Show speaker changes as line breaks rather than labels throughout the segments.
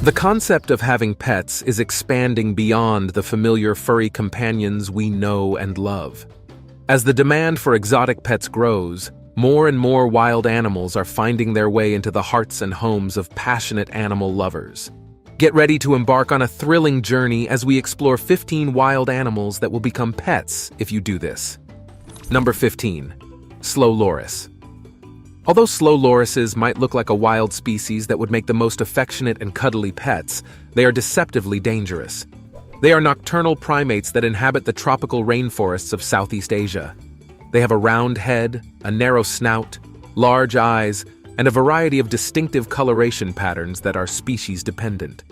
The concept of having pets is expanding beyond the familiar furry companions we know and love. As the demand for exotic pets grows, more and more wild animals are finding their way into the hearts and homes of passionate animal lovers. Get ready to embark on a thrilling journey as we explore 15 wild animals that will become pets if you do this. Number 15. Slow loris. Although slow lorises might look like a wild species that would make the most affectionate and cuddly pets, they are deceptively dangerous. They are nocturnal primates that inhabit the tropical rainforests of Southeast Asia. They have a round head, a narrow snout, large eyes, and a variety of distinctive coloration patterns that are species-dependent.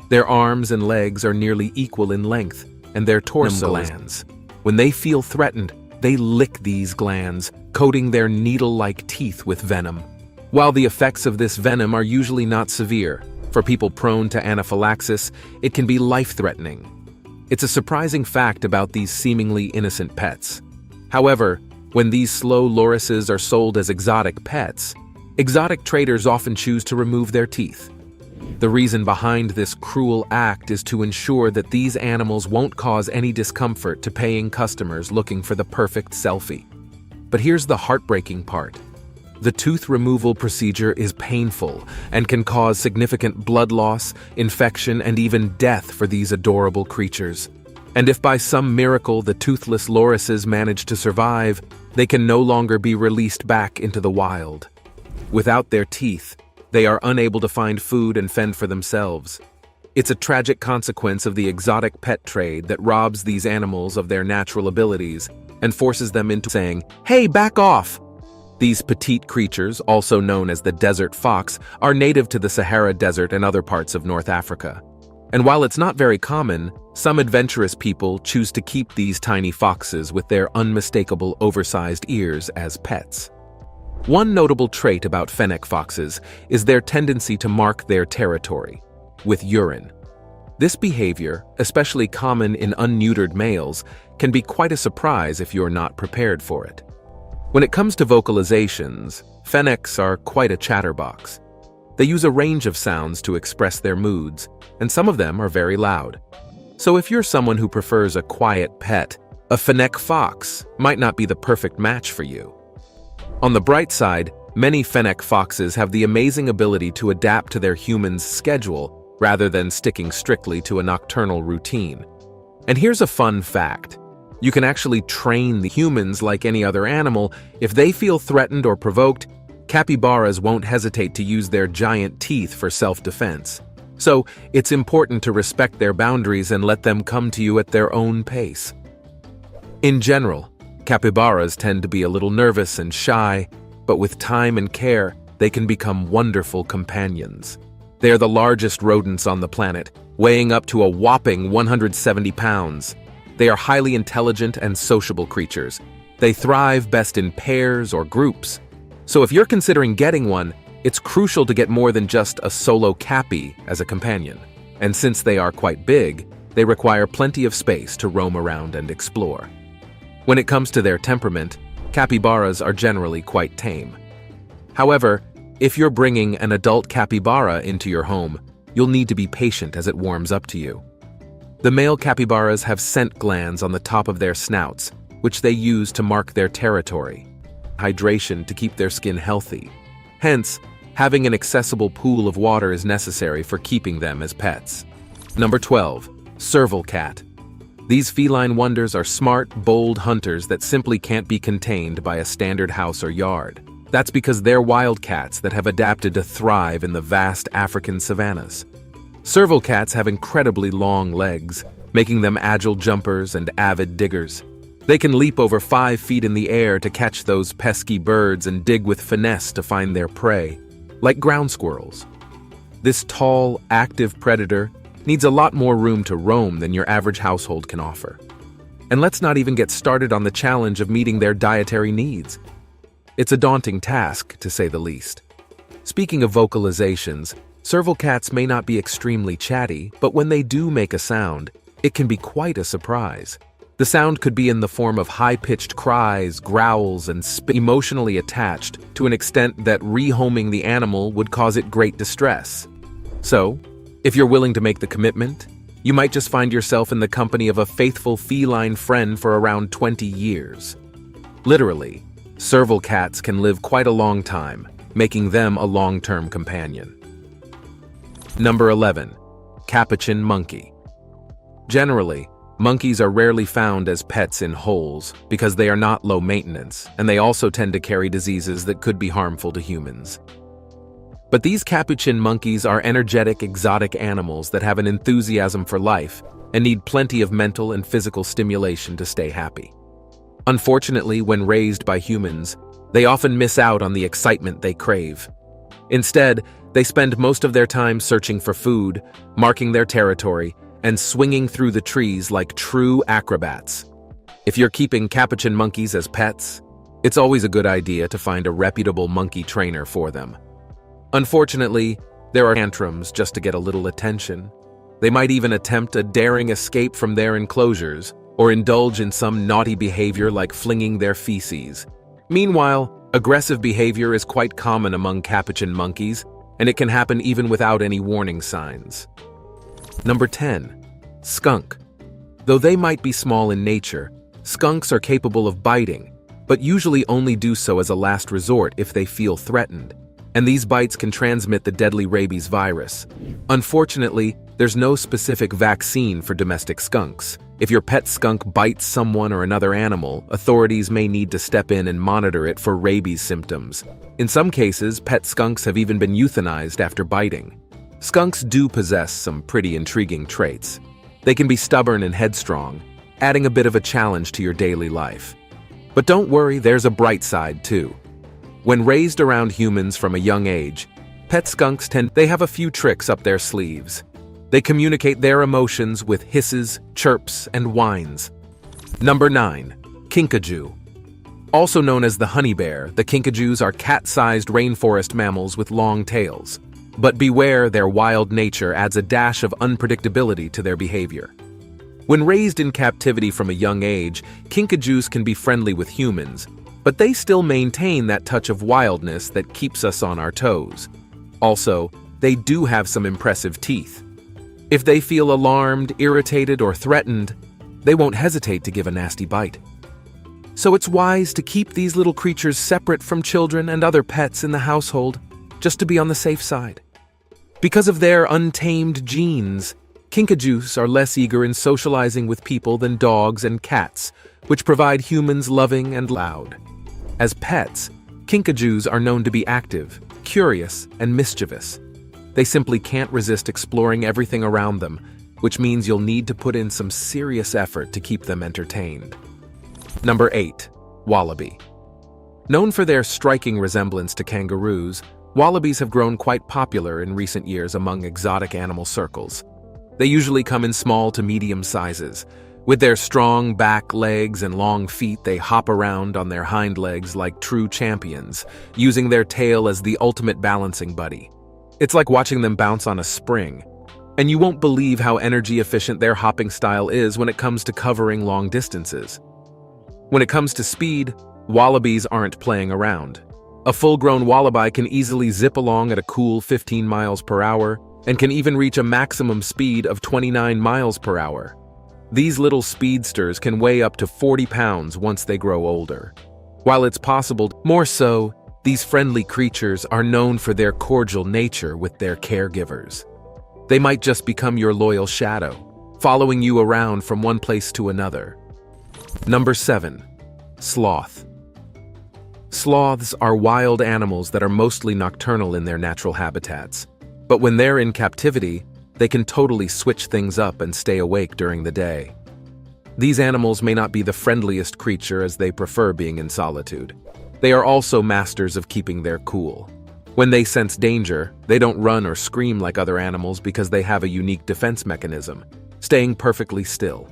Their arms and legs are nearly equal in length, and their torso glands. When they feel threatened, they lick these glands, coating their needle-like teeth with venom. While the effects of this venom are usually not severe, for people prone to anaphylaxis, it can be life-threatening. It's a surprising fact about these seemingly innocent pets. However, when these slow lorises are sold as exotic pets, exotic traders often choose to remove their teeth. The reason behind this cruel act is to ensure that these animals won't cause any discomfort to paying customers looking for the perfect selfie. But here's the heartbreaking part. The tooth removal procedure is painful and can cause significant blood loss, infection, and even death for these adorable creatures. And if by some miracle the toothless lorises manage to survive, they can no longer be released back into the wild. Without their teeth, they are unable to find food and fend for themselves. It's a tragic consequence of the exotic pet trade that robs these animals of their natural abilities and forces them into saying, "Hey, back off!" These petite creatures, also known as the desert fox, are native to the Sahara Desert and other parts of North Africa. And while it's not very common, some adventurous people choose to keep these tiny foxes with their unmistakable oversized ears as pets. One notable trait about fennec foxes is their tendency to mark their territory with urine. This behavior, especially common in unneutered males, can be quite a surprise if you're not prepared for it. When it comes to vocalizations, fennecs are quite a chatterbox. They use a range of sounds to express their moods, and some of them are very loud. So if you're someone who prefers a quiet pet, a fennec fox might not be the perfect match for you. On the bright side, many fennec foxes have the amazing ability to adapt to their human's schedule rather than sticking strictly to a nocturnal routine. And here's a fun fact. You can actually train the humans like any other animal. If they feel threatened or provoked, capybaras won't hesitate to use their giant teeth for self-defense. So it's important to respect their boundaries and let them come to you at their own pace. In general, capybaras tend to be a little nervous and shy, but with time and care, they can become wonderful companions. They are the largest rodents on the planet, weighing up to a whopping 170 pounds. They are highly intelligent and sociable creatures. They thrive best in pairs or groups. So if you're considering getting one, it's crucial to get more than just a solo cappy as a companion. And since they are quite big, they require plenty of space to roam around and explore. When it comes to their temperament, capybaras are generally quite tame. However, if you're bringing an adult capybara into your home, you'll need to be patient as it warms up to you. The male capybaras have scent glands on the top of their snouts, which they use to mark their territory. Hydration to keep their skin healthy. Hence, having an accessible pool of water is necessary for keeping them as pets. Number 12. Serval cat. These feline wonders are smart, bold hunters that simply can't be contained by a standard house or yard. That's because they're wildcats that have adapted to thrive in the vast African savannas. Serval cats have incredibly long legs, making them agile jumpers and avid diggers. They can leap over 5 feet in the air to catch those pesky birds and dig with finesse to find their prey, like ground squirrels. This tall, active predator needs a lot more room to roam than your average household can offer. And let's not even get started on the challenge of meeting their dietary needs. It's a daunting task, to say the least. Speaking of vocalizations, serval cats may not be extremely chatty, but when they do make a sound, it can be quite a surprise. The sound could be in the form of high-pitched cries, growls, and emotionally attached to an extent that rehoming the animal would cause it great distress. So, If you're willing to make the commitment, you might just find yourself in the company of a faithful feline friend for around 20 years. Literally, serval cats can live quite a long time, making them a long-term companion. Number 11. Capuchin monkey. Generally, monkeys are rarely found as pets in holes because they are not low maintenance, and they also tend to carry diseases that could be harmful to humans. But these capuchin monkeys are energetic, exotic animals that have an enthusiasm for life and need plenty of mental and physical stimulation to stay happy. Unfortunately, when raised by humans, they often miss out on the excitement they crave. Instead, they spend most of their time searching for food, marking their territory, and swinging through the trees like true acrobats. If you're keeping capuchin monkeys as pets, it's always a good idea to find a reputable monkey trainer for them. Unfortunately, there are tantrums just to get a little attention. They might even attempt a daring escape from their enclosures or indulge in some naughty behavior like flinging their feces. Meanwhile, aggressive behavior is quite common among capuchin monkeys, and it can happen even without any warning signs. Number 10. Skunk. Though they might be small in nature, skunks are capable of biting, but usually only do so as a last resort if they feel threatened, and these bites can transmit the deadly rabies virus. Unfortunately, there's no specific vaccine for domestic skunks. If your pet skunk bites someone or another animal, authorities may need to step in and monitor it for rabies symptoms. In some cases, pet skunks have even been euthanized after biting. Skunks do possess some pretty intriguing traits. They can be stubborn and headstrong, adding a bit of a challenge to your daily life. But don't worry, there's a bright side too. When raised around humans from a young age, pet skunks they have a few tricks up their sleeves. They communicate their emotions with hisses, chirps, and whines. Number 9. Kinkajou. Also known as the honey bear, the kinkajous are cat-sized rainforest mammals with long tails. But beware, their wild nature adds a dash of unpredictability to their behavior. When raised in captivity from a young age, kinkajous can be friendly with humans, but they still maintain that touch of wildness that keeps us on our toes. Also, they do have some impressive teeth. If they feel alarmed, irritated, or threatened, they won't hesitate to give a nasty bite. So it's wise to keep these little creatures separate from children and other pets in the household, just to be on the safe side. Because of their untamed genes, kinkajous are less eager in socializing with people than dogs and cats, which provide humans loving and loud. As pets, kinkajous are known to be active, curious, and mischievous. They simply can't resist exploring everything around them, which means you'll need to put in some serious effort to keep them entertained. Number 8. Wallaby. Known for their striking resemblance to kangaroos, wallabies have grown quite popular in recent years among exotic animal circles. They usually come in small to medium sizes. With their strong back legs and long feet, they hop around on their hind legs like true champions, using their tail as the ultimate balancing buddy. It's like watching them bounce on a spring. And you won't believe how energy efficient their hopping style is when it comes to covering long distances. When it comes to speed, wallabies aren't playing around. A full-grown wallaby can easily zip along at a cool 15 miles per hour and can even reach a maximum speed of 29 miles per hour. These little speedsters can weigh up to 40 pounds once they grow older. While it's possible, more so, these friendly creatures are known for their cordial nature with their caregivers. They might just become your loyal shadow, following you around from one place to another. Number 7. Sloth. Sloths are wild animals that are mostly nocturnal in their natural habitats. But when they're in captivity, they can totally switch things up and stay awake during the day. These animals may not be the friendliest creature as they prefer being in solitude. They are also masters of keeping their cool. When they sense danger, they don't run or scream like other animals because they have a unique defense mechanism, staying perfectly still.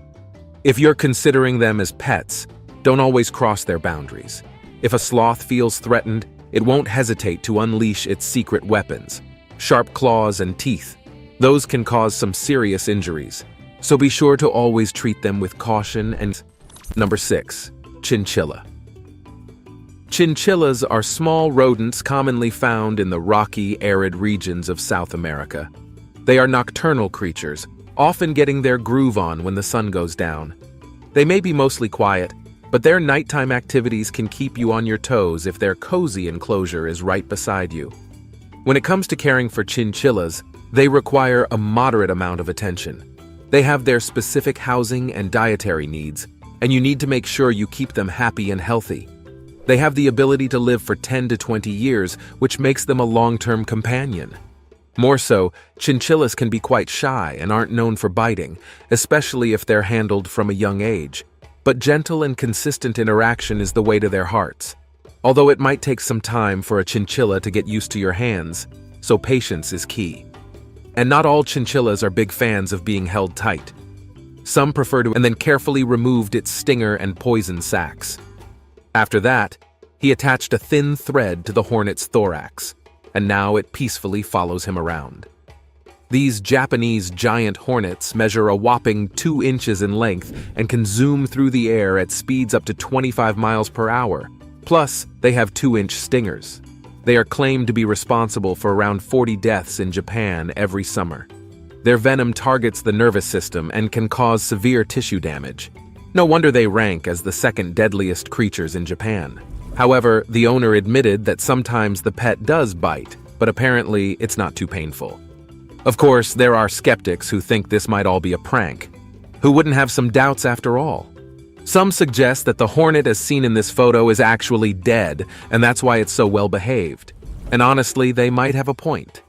If you're considering them as pets, don't always cross their boundaries. If a sloth feels threatened, it won't hesitate to unleash its secret weapons, sharp claws and teeth. Those can cause some serious injuries, so be sure to always treat them with caution. And Number 6. Chinchilla. Chinchillas are small rodents commonly found in the rocky, arid regions of South America. They are nocturnal creatures, often getting their groove on when the sun goes down. They may be mostly quiet, but their nighttime activities can keep you on your toes if their cozy enclosure is right beside you. When it comes to caring for chinchillas, they require a moderate amount of attention. They have their specific housing and dietary needs, and you need to make sure you keep them happy and healthy. They have the ability to live for 10 to 20 years, which makes them a long-term companion. More so, chinchillas can be quite shy and aren't known for biting, especially if they're handled from a young age. But gentle and consistent interaction is the way to their hearts. Although it might take some time for a chinchilla to get used to your hands, so patience is key. And not all chinchillas are big fans of being held tight. Some prefer to and then carefully removed its stinger and poison sacs. After that, he attached a thin thread to the hornet's thorax, and now it peacefully follows him around. These Japanese giant hornets measure a whopping 2 inches in length and can zoom through the air at speeds up to 25 miles per hour. Plus, they have 2-inch stingers. They are claimed to be responsible for around 40 deaths in Japan every summer. Their venom targets the nervous system and can cause severe tissue damage. No wonder they rank as the second deadliest creatures in Japan. However, the owner admitted that sometimes the pet does bite, but apparently it's not too painful. Of course, there are skeptics who think this might all be a prank. Who wouldn't have some doubts after all? Some suggest that the hornet as seen in this photo is actually dead, and that's why it's so well behaved. And honestly, they might have a point.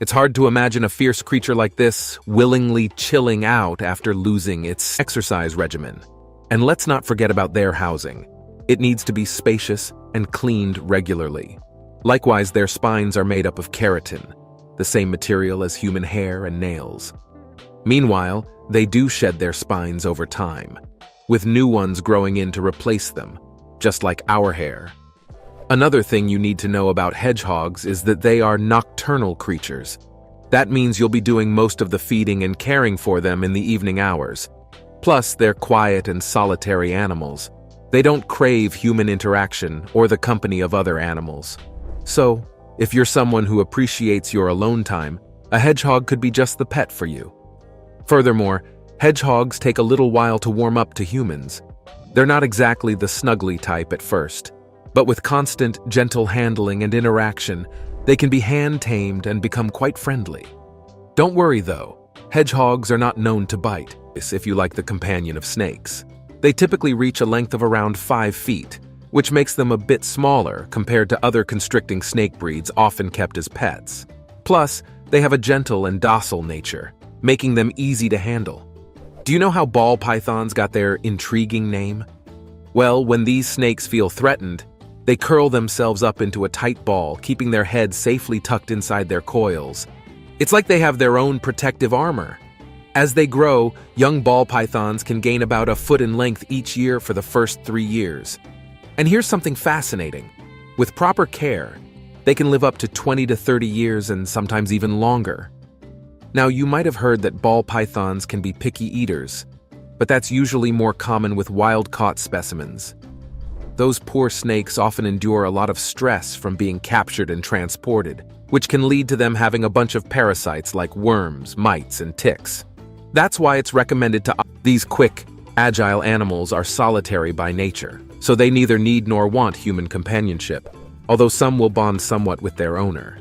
It's hard to imagine a fierce creature like this willingly chilling out after losing its exercise regimen. And let's not forget about their housing. It needs to be spacious and cleaned regularly. Likewise, their spines are made up of keratin, the same material as human hair and nails. Meanwhile, they do shed their spines over time, with new ones growing in to replace them, just like our hair. Another thing you need to know about hedgehogs is that they are nocturnal creatures. That means you'll be doing most of the feeding and caring for them in the evening hours. Plus, they're quiet and solitary animals. They don't crave human interaction or the company of other animals. So, if you're someone who appreciates your alone time, a hedgehog could be just the pet for you. Furthermore, hedgehogs take a little while to warm up to humans. They're not exactly the snuggly type at first, but with constant, gentle handling and interaction, they can be hand-tamed and become quite friendly. Don't worry though, hedgehogs are not known to bite, if you like the companion of snakes. They typically reach a length of around 5 feet, which makes them a bit smaller compared to other constricting snake breeds often kept as pets. Plus, they have a gentle and docile nature, making them easy to handle. Do you know how ball pythons got their intriguing name? Well, when these snakes feel threatened, they curl themselves up into a tight ball, keeping their heads safely tucked inside their coils. It's like they have their own protective armor. As they grow, young ball pythons can gain about a foot in length each year for the first 3 years. And here's something fascinating. With proper care, they can live up to 20 to 30 years and sometimes even longer. Now, you might have heard that ball pythons can be picky eaters, but that's usually more common with wild-caught specimens. Those poor snakes often endure a lot of stress from being captured and transported, which can lead to them having a bunch of parasites like worms, mites, and ticks. That's why it's recommended to these quick, agile animals are solitary by nature, so they neither need nor want human companionship, although some will bond somewhat with their owner.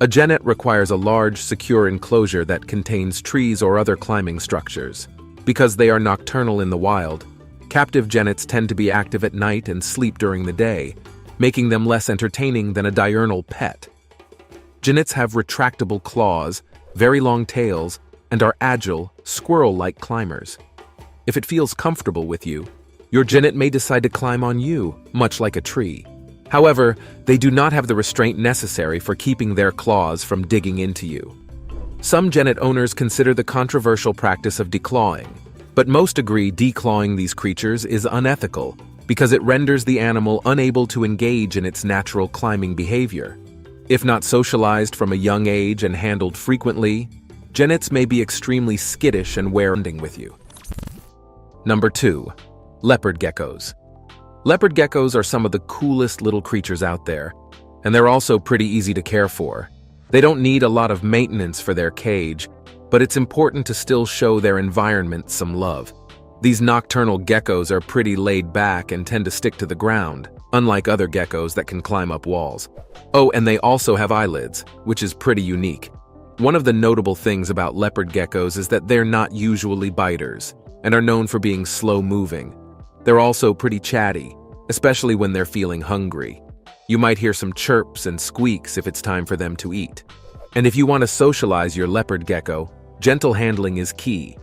A genet requires a large, secure enclosure that contains trees or other climbing structures. Because they are nocturnal in the wild, captive genets tend to be active at night and sleep during the day, making them less entertaining than a diurnal pet. Genets have retractable claws, very long tails, and are agile, squirrel-like climbers. If it feels comfortable with you, your genet may decide to climb on you, much like a tree. However, they do not have the restraint necessary for keeping their claws from digging into you. Some genet owners consider the controversial practice of declawing, but most agree declawing these creatures is unethical because it renders the animal unable to engage in its natural climbing behavior. If not socialized from a young age and handled frequently, genets may be extremely skittish and bonding with you. Number 2. Leopard geckos. Leopard geckos are some of the coolest little creatures out there, and they're also pretty easy to care for. They don't need a lot of maintenance for their cage, but it's important to still show their environment some love. These nocturnal geckos are pretty laid back and tend to stick to the ground, unlike other geckos that can climb up walls. Oh, and they also have eyelids, which is pretty unique. One of the notable things about leopard geckos is that they're not usually biters, and are known for being slow-moving. They're also pretty chatty, especially when they're feeling hungry. You might hear some chirps and squeaks if it's time for them to eat. And if you want to socialize your leopard gecko, gentle handling is key.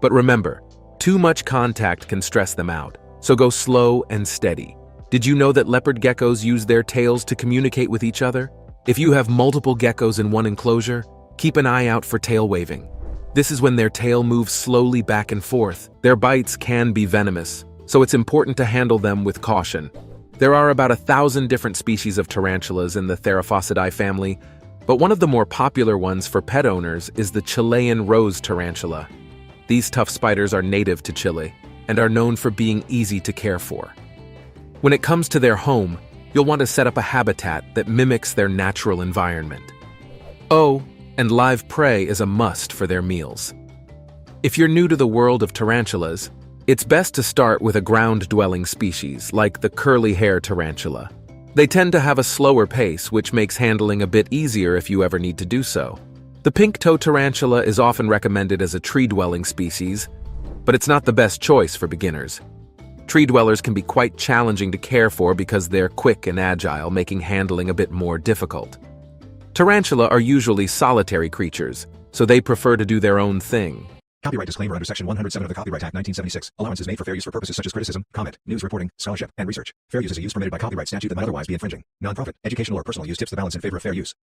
But remember, too much contact can stress them out, so go slow and steady. Did you know that leopard geckos use their tails to communicate with each other? If you have multiple geckos in one enclosure, keep an eye out for tail waving. This is when their tail moves slowly back and forth. Their bites can be venomous, so it's important to handle them with caution. There are about 1,000 different species of tarantulas in the Theraphosidae family, but one of the more popular ones for pet owners is the Chilean rose tarantula. These tough spiders are native to Chile and are known for being easy to care for. When it comes to their home, you'll want to set up a habitat that mimics their natural environment. Oh, and live prey is a must for their meals. If you're new to the world of tarantulas, it's best to start with a ground-dwelling species like the curly-hair tarantula. They tend to have a slower pace, which makes handling a bit easier if you ever need to do so. The pink-toe tarantula is often recommended as a tree-dwelling species, but it's not the best choice for beginners. Tree dwellers can be quite challenging to care for because they're quick and agile, making handling a bit more difficult. Tarantula are usually solitary creatures, so they prefer to do their own thing.
Copyright disclaimer under Section 107 of the Copyright Act 1976. Allowance is made for fair use for purposes such as criticism, comment, news reporting, scholarship, and research. Fair use is a use permitted by copyright statute that might otherwise be infringing. Non-profit, educational, or personal use tips the balance in favor of fair use.